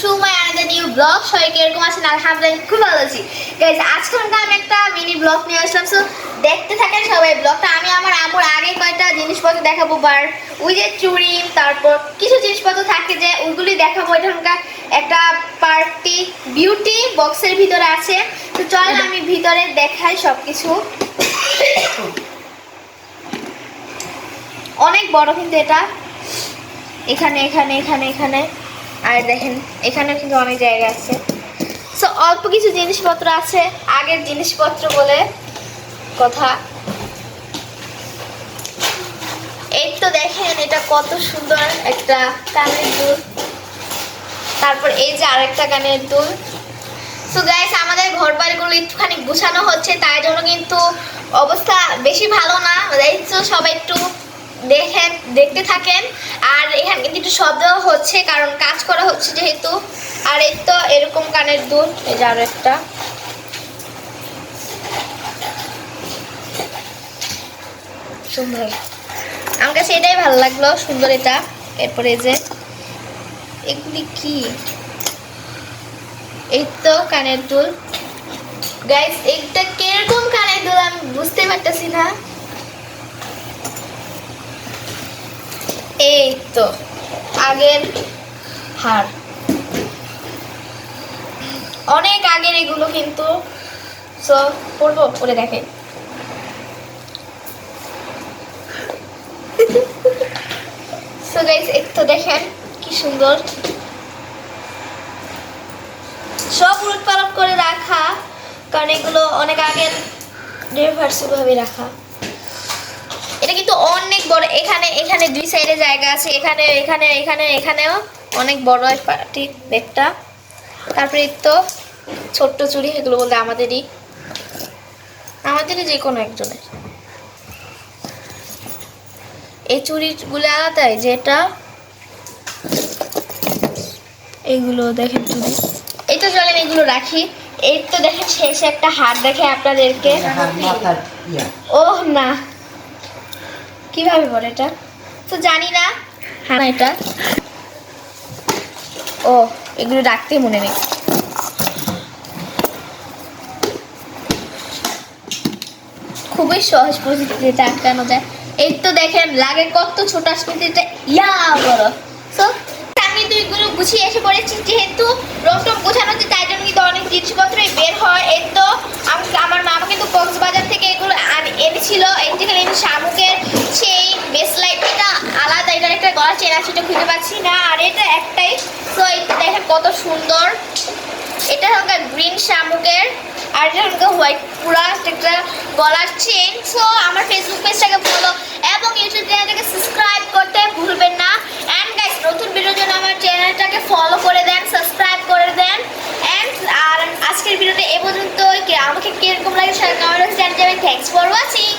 সুমাই another new blog. সবাই কিরকম আছেন? আলহামদুলিল্লাহ খুব ভালো আছি গাইস। আজকে আমি একটা মিনি ব্লগ নিয়ে আসলাম, সো দেখতে থাকেন সবাই ব্লগটা। আমি আমার আম্মুর আগে কয়টা জিনিসপত্র দেখাবো, বার ওই যে চুড়ি, তারপর কিছু জিনিসপত্র থাকে যে ওইগুলি দেখাবো। এখানকার একটা পার্টি বিউটি বক্সের ভিতরে আছে, তো চলেন আমি ভিতরে দেখাই সবকিছু। অনেক বড় কিন্তু এটা, এখানে এখানে এখানে এখানে আর দেখেন এখানে কিন্তু অনেক জায়গা আছে। সো অল্প কিছু জিনিসপত্র আছে, আগের জিনিসপত্র বলে কথা। এই তো দেখেন এটা কত সুন্দর একটা কানের দুল, তারপর এই যে আরেকটা কানের দুল। সো গাইস, আমাদের ঘর বাড়িগুলো একটুখানি গুছানো হচ্ছে, তাই জন্য কিন্তু অবস্থা বেশি ভালো না। সবাই একটু দেখতে থাকেন। আর এখানে কিন্তু একটু শব্দ হচ্ছে, কারণ কাজ করা হচ্ছে যেহেতু। আর এই তো এরকম কানের দুল, এই যে আরো একটা। সুন্দর, আমার কাছে এটাই ভালো লাগলো, সুন্দর এটা। এরপরে এই যে এগুলি কি, এই তো কানের দুল। গাইস এইটা কিরকম কানের দুল আমি বুঝতে পারতেছি না। এই তো আগের হার, অনেক আগের এগুলো কিন্তু। সো পরবো, পরে দেখে। সো গাইস এই তো দেখেন কি সুন্দর, সব উলট পালট করে রাখা, কারণ এগুলো অনেক আগের রিভার্সিবল ভাবে রাখা। এটা কিন্তু অনেক বড়, এখানে এখানে দুই সাইডে জায়গা আছে, এখানে এখানে এখানে এখানেও অনেক বড় পার্টি ব্যাগটা। তারপরে তো ছোট্ট চুড়ি, এগুলো বলতে আমাদেরই যে কোনো একজনের। এই চুড়িগুলো আলাদাই, যেটা এইগুলো দেখেন চুড়ি। এই তো চলেন এগুলো রাখি। এই তো দেখেন শেষে একটা হার দেখে আপনাদেরকে। ও না, কিভাবে বলে এটা তো জানি না। হ্যাঁ এটা, ও এগুলো রাখতে মনে নেই। খুবই সহজ পদ্ধতিতে এটা আটকানো যায়। এই তো দেখেন লাগে কত ছোট, কিন্তু এটা ইয়া বড়। সো আমি কিন্তু এগুলো গুছিয়ে এসে পড়েছি, যেহেতু রোমটম গোছানো হচ্ছে, তাই জন্য কিন্তু অনেক জিনিসপত্রই বের হয়। এই তো আমার মামা কিন্তু কক্সবাজার থেকে এগুলো এনেছিল। এই যেখানে শামুকের সেই বেসলাইট, এটা আলাদা, এটার একটা গলা চেন আছে, সেটা খুঁজে পাচ্ছি না। আর এটা একটাই। সো এই দেখেন কত সুন্দর, এটা হচ্ছে গ্রিন শামুকের, আর এটা হচ্ছে হোয়াইট পুরা একটা গলার চেন। সো আমার ফেসবুক পেজটাকে ফলো এবং ইউটিউব চ্যানেলটাকে সাবস্ক্রাইব করতে ভুলবেন না। অ্যান্ড গাইস, নতুন ভিডিওর জন্য আমার চ্যানেলটাকে ফলো করে দেন, সাবস্ক্রাইব করে দেন। অ্যান্ড আর আজকের ভিডিওটা এ পর্যন্ত। আমাকে কিরকম লাগে সেটা কমেন্টে জানাতে যাবেন। Thanks for watching.